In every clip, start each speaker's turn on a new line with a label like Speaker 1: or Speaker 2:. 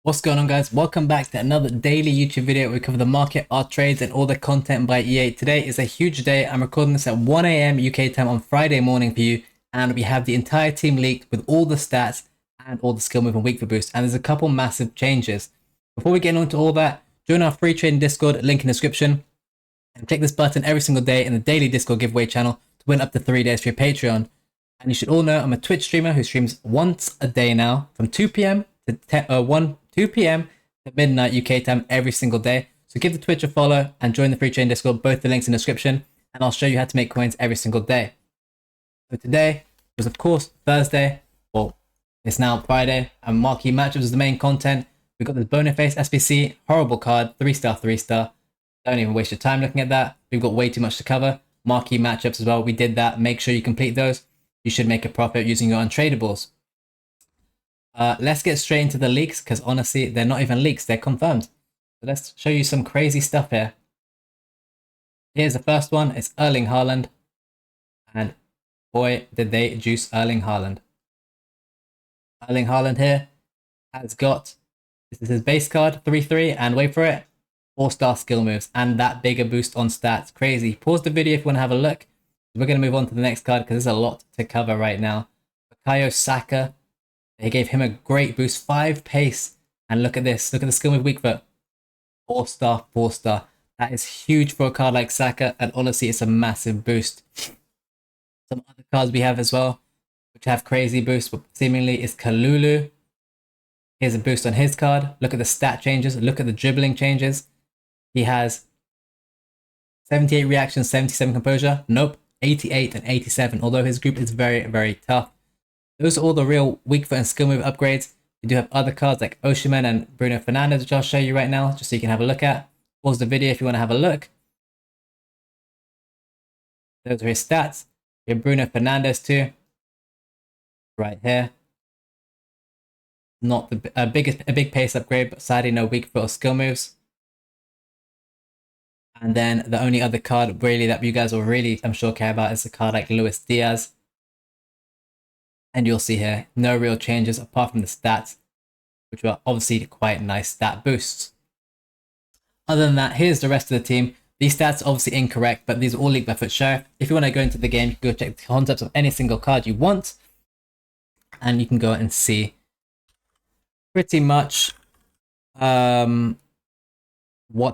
Speaker 1: What's going on, guys? Welcome back to another daily YouTube video where we cover the market, our trades, and all the content by EA. Today is a huge day. I'm recording this at 1 a.m. UK time on Friday morning for you, and we have the entire team leaked with all the stats and all the skill move and week for boost, and there's a couple massive changes. Before we get into all that, join our free trading Discord, link in the description, and click this button every single day in the daily Discord giveaway channel to win up to 3 days for your Patreon. And you should all know I'm a Twitch streamer who streams once a day now from 2 p.m. to 2 p.m. to midnight UK time every single day. So give the Twitch a follow and join the free trading Discord, both the links in the description, and I'll show you how to make coins every single day. So today was, of course, Thursday. Well, it's now Friday, and marquee matchups is the main content. We've got this Boniface SBC, horrible card, 3-star, 3-star. Don't even waste your time looking at that. We've got way too much to cover. Marquee matchups as well. We did that. Make sure you complete those. You should make a profit using your untradables. Let's get straight into the leaks, because honestly, they're not even leaks, they're confirmed. So let's show you some crazy stuff here. Here's the first one. It's Erling Haaland. And boy, did they juice Erling Haaland. Erling Haaland here has got, this is his base card, 3-3, and wait for it, 4-star skill moves, and that bigger boost on stats. Crazy. Pause the video if you want to have a look. We're going to move on to the next card, because there's a lot to cover right now. Bukayo Saka. They gave him a great boost, 5 pace. And look at this. Look at the skill move weak foot. 4-star, 4-star. That is huge for a card like Saka. And honestly, it's a massive boost. Some other cards we have as well, which have crazy boosts, but seemingly is Kalulu. Here's a boost on his card. Look at the stat changes. Look at the dribbling changes. He has 78 reactions, 77 composure. Nope. 88 and 87. Although his group is very, very tough. Those are all the real weak foot and skill move upgrades. We do have other cards like Osimhen and Bruno Fernandes, which I'll show you right now, just so you can have a look at. Pause the video if you want to have a look. Those are his stats. We have Bruno Fernandes too, right here. Not a big pace upgrade, but sadly no weak foot or skill moves. And then the only other card really that you guys will really, I'm sure, care about is a card like Luis Diaz. And you'll see here, no real changes apart from the stats, which were obviously quite nice stat boosts. Other than that, here's the rest of the team. These stats are obviously incorrect, but these are all leaked by FootSheriff. If you want to go into the game, you can go check the concepts of any single card you want, and you can go and see pretty much what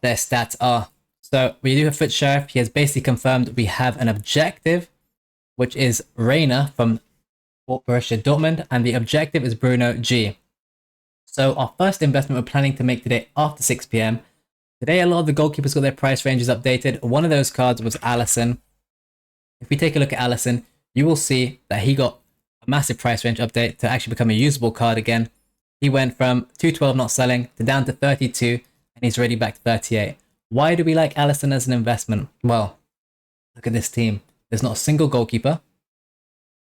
Speaker 1: their stats are. So we do have FootSheriff. He has basically confirmed we have an objective, which is Reina from Borussia Dortmund, and the objective is Bruno G. So our first investment we're planning to make today after 6 p.m. Today, a lot of the goalkeepers got their price ranges updated. One of those cards was Alisson. If we take a look at Alisson, you will see that he got a massive price range update to actually become a usable card again. He went from 212 not selling to down to 32, and he's already back to 38. Why do we like Alisson as an investment? Well, look at this team. There's not a single goalkeeper.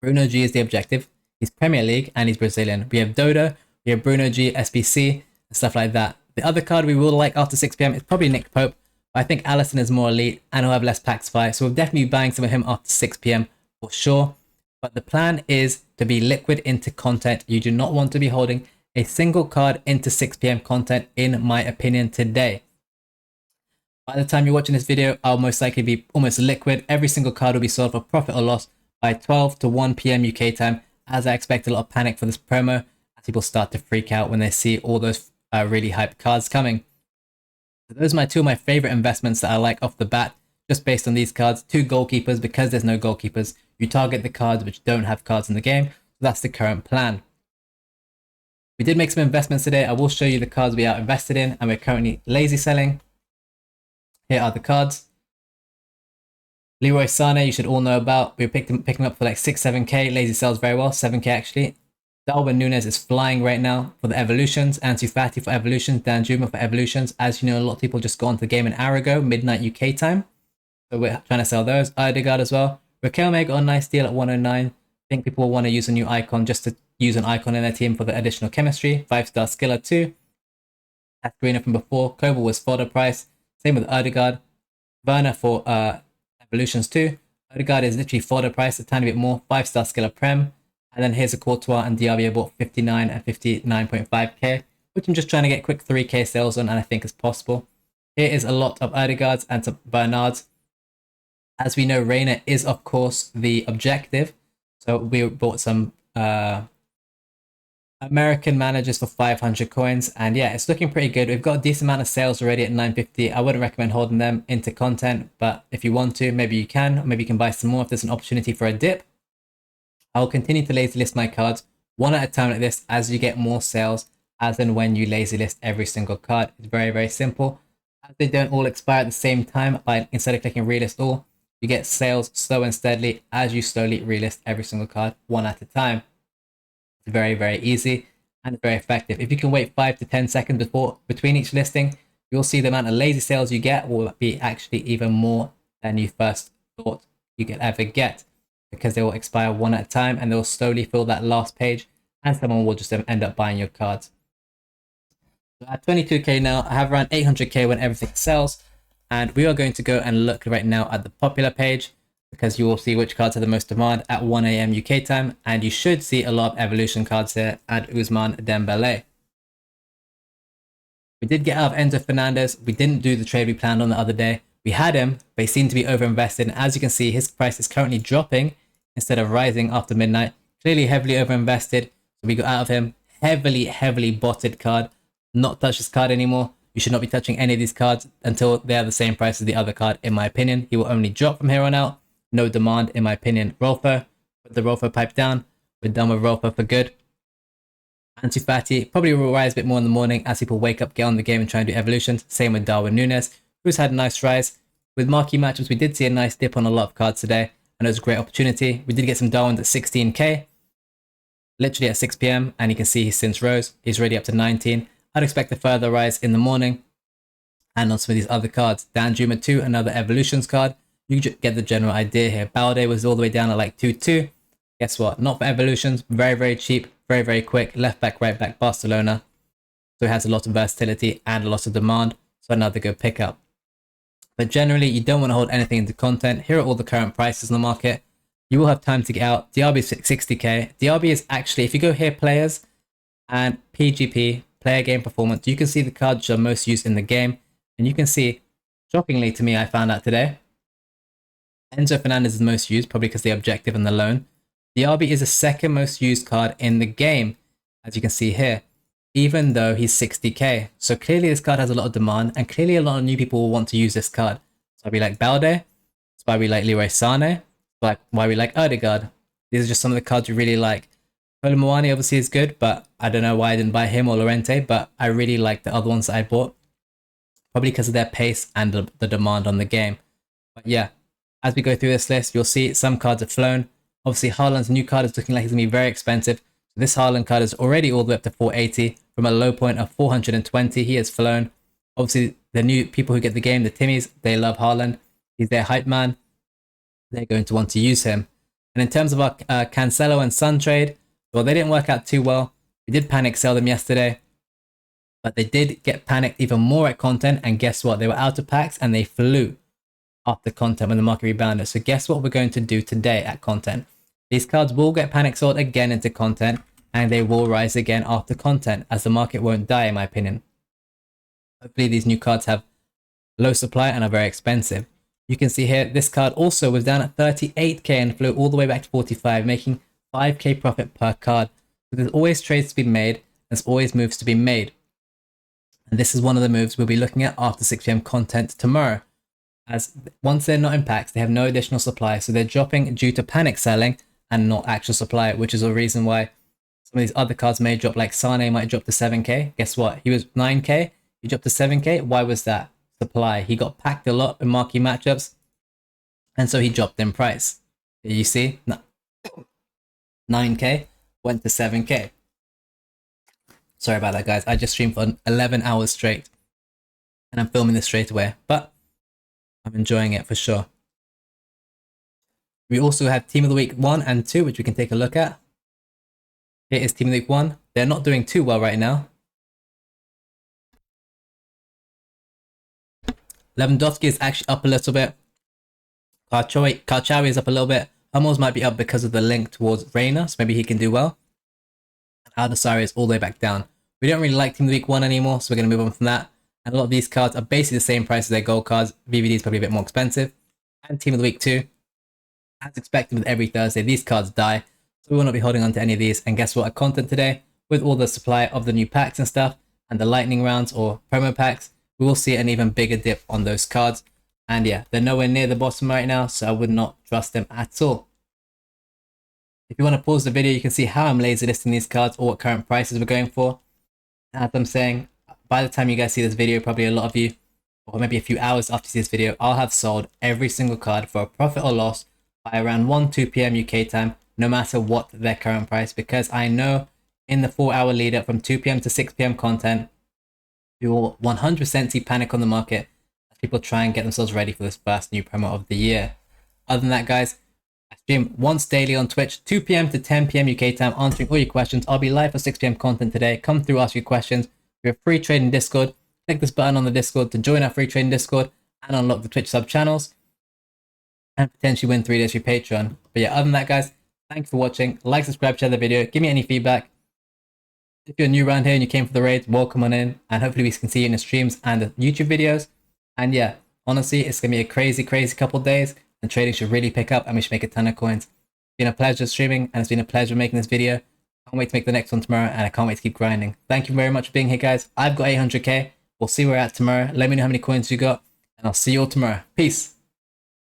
Speaker 1: Bruno G is the objective. He's Premier League and he's Brazilian. We have Dodo, we have Bruno G, SBC, and stuff like that. The other card we will like after 6 p.m. is probably Nick Pope, but I think Alisson is more elite and he'll have less packs to buy, so we'll definitely be buying some of him after 6 p.m. for sure. But the plan is to be liquid into content. You do not want to be holding a single card into 6 p.m. content, in my opinion, today. By the time you're watching this video, I'll most likely be almost liquid. Every single card will be sold for profit or loss by 12 to 1 p.m. UK time, as I expect a lot of panic for this promo, as people start to freak out when they see all those really hyped cards coming. So those are two of my favorite investments that I like off the bat, just based on these cards. 2 goalkeepers, because there's no goalkeepers. You target the cards which don't have cards in the game, so that's the current plan. We did make some investments today. I will show you the cards we are invested in, and we're currently lazy selling. Here are the cards. Leroy Sané, you should all know about. We were picking up for like 6-7k. Lazy sells very well, 7k actually. Darwin Núñez is flying right now for the evolutions. Ansu Fati for evolutions. Dan Juma for evolutions. As you know, a lot of people just got onto the game an hour ago, midnight UK time. So we're trying to sell those. Odegaard as well. Raquelme got a nice deal at 109. I think people will want to use a new icon just to use an icon in their team for the additional chemistry. 5-star skiller too. Ascarina from before. Koval was fodder price. Same with Odegaard. Werner for evolutions too. Odegaard is literally fodder price, a tiny bit more. 5-star skiller prem. And then here's a Courtois and Diaby bought 59 and 59.5k. which I'm just trying to get quick 3k sales on, and I think is possible. Here is a lot of Odegaards and some Bernards. As we know, Reina is of course the objective, so we bought some American managers for 500 coins, and yeah, it's looking pretty good. We've got a decent amount of sales already at 950. I wouldn't recommend holding them into content, but if you want to, maybe you can, or maybe you can buy some more if there's an opportunity for a dip. I'll continue to lazy list my cards one at a time like this as you get more sales, as and when you lazy list every single card. It's very, very simple. As they don't all expire at the same time, instead of clicking relist all, you get sales slow and steadily as you slowly relist every single card one at a time. It's very, very easy and very effective. If you can wait 5 to 10 seconds between each listing, you'll see the amount of lazy sales you get will be actually even more than you first thought you could ever get, because they will expire one at a time and they'll slowly fill that last page, and someone will just end up buying your cards. So at 22k now, I have around 800k when everything sells, and we are going to go and look right now at the popular page, because you will see which cards have the most demand at 1 AM UK time, and you should see a lot of evolution cards here at Ousmane Dembele. We did get out of Enzo Fernandez. We didn't do the trade we planned on the other day. We had him, but he seemed to be overinvested, and as you can see, his price is currently dropping instead of rising after midnight. Clearly heavily overinvested, so we got out of him. Heavily botted card. Not touch this card anymore. You should not be touching any of these cards until they are the same price as the other card, in my opinion. He will only drop from here on out. No demand, in my opinion. Rolfo, put the Rolfo pipe down. We're done with Rolfo for good. Ansu Fati probably will rise a bit more in the morning as people wake up, get on the game and try and do evolutions. Same with Darwin Núñez, who's had a nice rise. With marquee matchups, we did see a nice dip on a lot of cards today, and it was a great opportunity. We did get some Darwins at 16k, literally at 6 PM, and you can see he's since rose. He's already up to 19. I'd expect a further rise in the morning. And on some of these other cards, Danjuma 2, another evolutions card. You get the general idea here. Balde was all the way down at like 2-2. Guess what? Not for evolutions. Very cheap. Very quick. Left back, right back, Barcelona. So it has a lot of versatility and a lot of demand. So another good pickup. But generally, you don't want to hold anything into content. Here are all the current prices in the market. You will have time to get out. DRB is 60k. DRB is actually, if you go here, players and PGP, player game performance, you can see the cards which are most used in the game. And you can see, shockingly to me, I found out today, Enzo Fernandez is the most used, probably because the objective and the loan. DRB is the second most used card in the game, as you can see here, even though he's 60k. So clearly this card has a lot of demand, and clearly a lot of new people will want to use this card. That's why we like Balde, that's why we like Leroy Sané, that's why we like Odegaard. These are just some of the cards we really like. Kolo Muani obviously is good, but I don't know why I didn't buy him or Llorente, but I really like the other ones that I bought. Probably because of their pace and the demand on the game. But yeah, as we go through this list, you'll see some cards have flown. Obviously, Haaland's new card is looking like he's going to be very expensive. So this Haaland card is already all the way up to 480 from a low point of 420. He has flown. Obviously, the new people who get the game, the Timmies, they love Haaland. He's their hype man. They're going to want to use him. And in terms of our Cancelo and Son trade, well, they didn't work out too well. We did panic sell them yesterday, but they did get panicked even more at content. And guess what? They were out of packs and they flew after content when the market rebounded. So guess what we're going to do today at content? These cards will get panic sold again into content, and they will rise again after content, as the market won't die, in my opinion. Hopefully these new cards have low supply and are very expensive. You can see here, this card also was down at 38k and flew all the way back to 45, making 5k profit per card. So there's always trades to be made. There's always moves to be made. And this is one of the moves we'll be looking at after 6 PM content tomorrow. As once they're not in packs, they have no additional supply. So they're dropping due to panic selling and not actual supply, which is a reason why some of these other cards may drop, like Sane might drop to 7k. Guess what? He was 9k. He dropped to 7k. Why was that? Supply. He got packed a lot in marquee matchups, and so he dropped in price. You see? No. 9k went to 7k. Sorry about that, guys. I just streamed for 11 hours straight, and I'm filming this straight away, but I'm enjoying it for sure. We also have Team of the Week 1 and 2, which we can take a look at. Here is Team of the Week 1. They're not doing too well right now. Lewandowski is actually up a little bit. Karchawi is up a little bit. Hummels might be up because of the link towards Reina, so maybe he can do well. Aldasari is all the way back down. We don't really like Team of the Week 1 anymore, so we're going to move on from that. And a lot of these cards are basically the same price as their gold cards. VVD is probably a bit more expensive. And Team of the Week 2, as expected with every Thursday, these cards die. So we will not be holding on to any of these. And guess what? Our content today, with all the supply of the new packs and stuff, and the lightning rounds or promo packs, we will see an even bigger dip on those cards. And yeah, they're nowhere near the bottom right now, so I would not trust them at all. If you want to pause the video, you can see how I'm laser listing these cards or what current prices we're going for. As I'm saying, by the time you guys see this video, probably a lot of you, or maybe a few hours after you see this video, I'll have sold every single card for a profit or loss by around 1-2 p.m. UK time, no matter what their current price, because I know in the 4-hour lead up from 2 p.m. to 6 p.m. content, you will 100% see panic on the market as people try and get themselves ready for this first new promo of the year. Other than that, guys, I stream once daily on Twitch, 2 p.m. to 10 p.m. UK time, answering all your questions. I'll be live for 6 p.m. content today. Come through, ask your questions. We have free trading Discord. Click this button on the Discord to join our free trading Discord and unlock the Twitch sub channels and potentially win 3 days for Patreon. But yeah, other than that, guys, thanks for watching. Like, subscribe, share the video. Give me any feedback. If you're new around here and you came for the raids, welcome on in. And hopefully we can see you in the streams and the YouTube videos. And yeah, honestly, it's going to be a crazy, crazy couple of days. And trading should really pick up and we should make a ton of coins. It's been a pleasure streaming and it's been a pleasure making this video. Can't wait to make the next one tomorrow and I can't wait to keep grinding. Thank you very much for being here, guys. I've got 800k. We'll see where we're at tomorrow. Let me know how many coins you got and I'll see you all tomorrow. Peace.